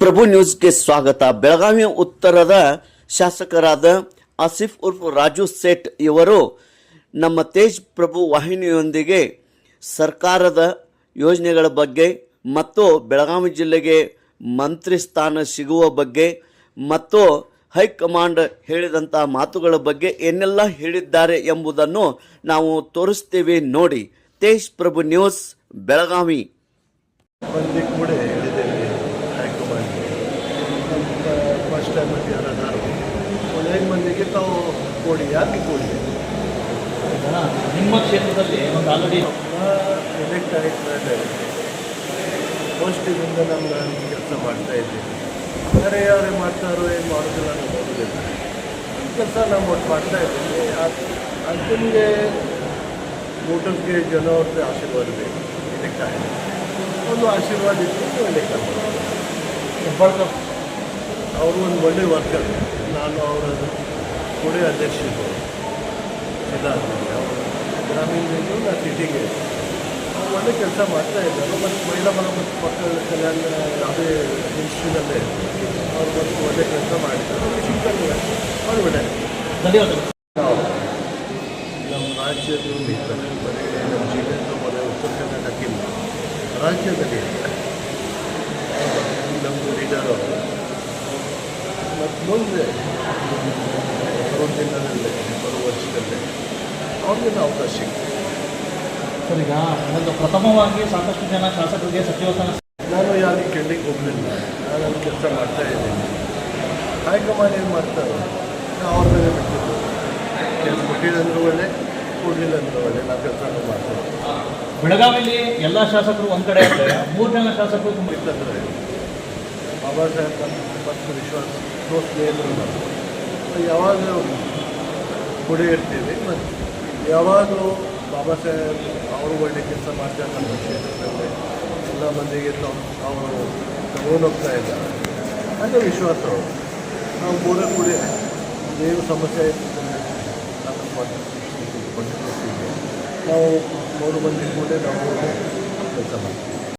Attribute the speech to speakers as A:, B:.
A: ಪ್ರಭು ನ್ಯೂಸ್ಗೆ ಸ್ವಾಗತ. ಬೆಳಗಾವಿ ಉತ್ತರದ ಶಾಸಕರಾದ ಆಸಿಫ್ ಉರ್ಫ್ ರಾಜು ಸೇಠ್ ಇವರು ನಮ್ಮ ತೇಜ್ ಪ್ರಭು ವಾಹಿನಿಯೊಂದಿಗೆ ಸರ್ಕಾರದ ಯೋಜನೆಗಳ ಬಗ್ಗೆ ಮತ್ತು ಬೆಳಗಾವಿ ಜಿಲ್ಲೆಗೆ ಮಂತ್ರಿ ಸ್ಥಾನ ಸಿಗುವ ಬಗ್ಗೆ ಮತ್ತು ಹೈಕಮಾಂಡ್ ಹೇಳಿದಂಥ ಮಾತುಗಳ ಬಗ್ಗೆ ಏನೆಲ್ಲ ಹೇಳಿದ್ದಾರೆ ಎಂಬುದನ್ನು ನಾವು ತೋರಿಸ್ತೀವಿ ನೋಡಿ. ತೇಜ್ ಪ್ರಭು ನ್ಯೂಸ್ ಬೆಳಗಾವಿ.
B: ಕೂಡ ಹೇಳಿದ್ದೇವೆ ಹೈಕಮಾಂಡ್ಗೆ. ಫಸ್ಟ್ ಟೈಮಲ್ಲಿ ಯಾರು ಒಂದು 5 ಮಂದಿಗೆ ತಾವು ಕೊಡಿ. ಯಾಕೆ ಕೊಡಿ?
C: ನಿಮ್ಮ ಕ್ಷೇತ್ರದಲ್ಲಿ ಒಂದು ಆಲ್ರೆಡಿ
B: ಎಲೆಕ್ಟ್ ಆಯ್ತು ಫಸ್ಟಿನಿಂದ ನಮ್ಗೆ ಕೆಲಸ ಮಾಡ್ತಾ ಇದ್ದೀವಿ. ಬೇರೆ ಯಾರೇ ಮಾಡ್ತಾರೋ ಏನು ಮಾಡೋದಿಲ್ಲ ನಾವು ನೋಡೋದಿಲ್ಲ. ಕೆಲಸ ನಾವು ಒಟ್ಟು ಮಾಡ್ತಾ ಇದ್ದೀವಿ. ಅದಕ್ಕೆ ವೋಟರ್ಸ್ಗೆ ಜನ ಅವ್ರದ್ದು ಆಶೀರ್ವಾದ ಬೇಕು. ಎಲೆಕ್ಟ್ ಆಗಿದೆ ಒಂದು ಆಶೀರ್ವಾದ ಇತ್ತು ಎಲೆಕ್ಟ್ ಆಗ್ಬೋದು. ಅವರು ಒಂದು ಒಳ್ಳೆ ವರ್ಕರ್. ನಾನು ಅವರ ಕೊಡೆ ಅಧ್ಯಕ್ಷರು ಸಿದ್ಧಾರ್ಥ ಅವರು ಗ್ರಾಮೀಣದಿಂದ ನಾ ಸಿಟಿಗೆ ಅವ್ರು ಒಳ್ಳೆ ಕೆಲಸ ಮಾಡ್ತಾ ಇದ್ದಾರೆ. ಮತ್ತು ಮಹಿಳಾ ಮತ್ತು ಮಕ್ಕಳ ಕಲ್ಯಾಣ ಯಾವುದೇ ಇನ್ಸ್ಟಿಟ್ಯೂಟಲ್ಲೇ ಅವ್ರು ಬಂದು ಒಳ್ಳೆ ಕೆಲಸ ಮಾಡಿದ್ದಾರೆ. ಸಿಕ್ಕಲ್ಲ ಅವ್ರು ಒಳ್ಳೆ ನಾವು ನಮ್ಮ ರಾಜ್ಯದ ಬರೀ ನಮ್ಮ ಜಿಲ್ಲೆಯಿಂದ ಮೊದಲ ಉತ್ತರ ಕರ್ನಾಟಕ್ಕಿಲ್ಲ ರಾಜ್ಯದಲ್ಲಿ ನಮ್ಮದು ಲೀಡರ್ ಅವರು ಮತ್ತು ಮುಂದೆ ಬರೋ ದಿನದಲ್ಲೇ ಬರುವ ವರ್ಷದಲ್ಲೇ ಅವ್ರಿಗೆ ಅವಕಾಶ ಸಿಗ್ತದೆ.
C: ಸರ್, ಈಗ ಒಂದು ಪ್ರಥಮವಾಗಿ ಸಾಕಷ್ಟು ಜನ ಶಾಸಕರಿಗೆ ಸಚಿವ ಸ್ಥಾನ
B: ನಾನು ಯಾರಿಗೆ ಕೇಳಲಿಕ್ಕೆ ಹೋಗಲಿಲ್ಲ. ನಾನು ಅಲ್ಲಿ ಕೆಲಸ ಮಾಡ್ತಾ ಇದ್ದೀನಿ. ಹೈಕಮಾಂಡ್ ಏನು ಮಾಡ್ತಾರೋ ನಾವು ಅವ್ರ ಮೇಲೆ ಬಿಟ್ಟಿದ್ದು. ಕೆಲಸ ಕೊಟ್ಟಿಲ್ಲಂದ್ರೂ ಒಳ್ಳೆ, ಕೊಡಲಿಲ್ಲ ಅಂದರೂ ಒಳ್ಳೆ, ನಾವು ಕೆಲಸ ಮಾಡ್ತೇವೆ.
C: ಬೆಳಗಾವಿಯಲ್ಲಿ ಎಲ್ಲ ಶಾಸಕರು ಒಂದು ಕಡೆ ಆದರೆ 3 ಜನ ಶಾಸಕರು ತುಂಬ
B: ಇತ್ತಂದರೆ ಬಾಬಾ ಸಾಹೇಬ್ ಮತ್ತು ವಿಶ್ವಾಸ ದೋಸ್ತಿ ಅಂದರು ನಾವು ಯಾವಾಗ ಕೊಡೆ ಇರ್ತೀವಿ. ಮತ್ತು ಯಾವಾಗಲೂ ಬಾಬಾ ಸಾಹೇಬ್ ಅವರು ಒಳ್ಳೆ ಕೆಲಸ ಮಾಡ್ತಾರೆ ನಮ್ಮ ಕ್ಷೇತ್ರದಲ್ಲಿ. ಎಲ್ಲ ಮಂದಿಗೆ ಅವರು ತಗೊಂಡೋಗ್ತಾ ಇದ್ದಾರೆ. ಹಾಗೆ ವಿಶ್ವಾಸ ಅವರು ನಾವು ಮೂರೇ ಕೂಡಿ ಏನು ಸಮಸ್ಯೆ ಅದನ್ನು ಕೊಟ್ಟಿರ್ತೀವಿ. ನಾವು 3 ಮಂದಿ ಕೂಡ ನಾವು ಕೆಲಸ ಮಾಡ್ತೀವಿ.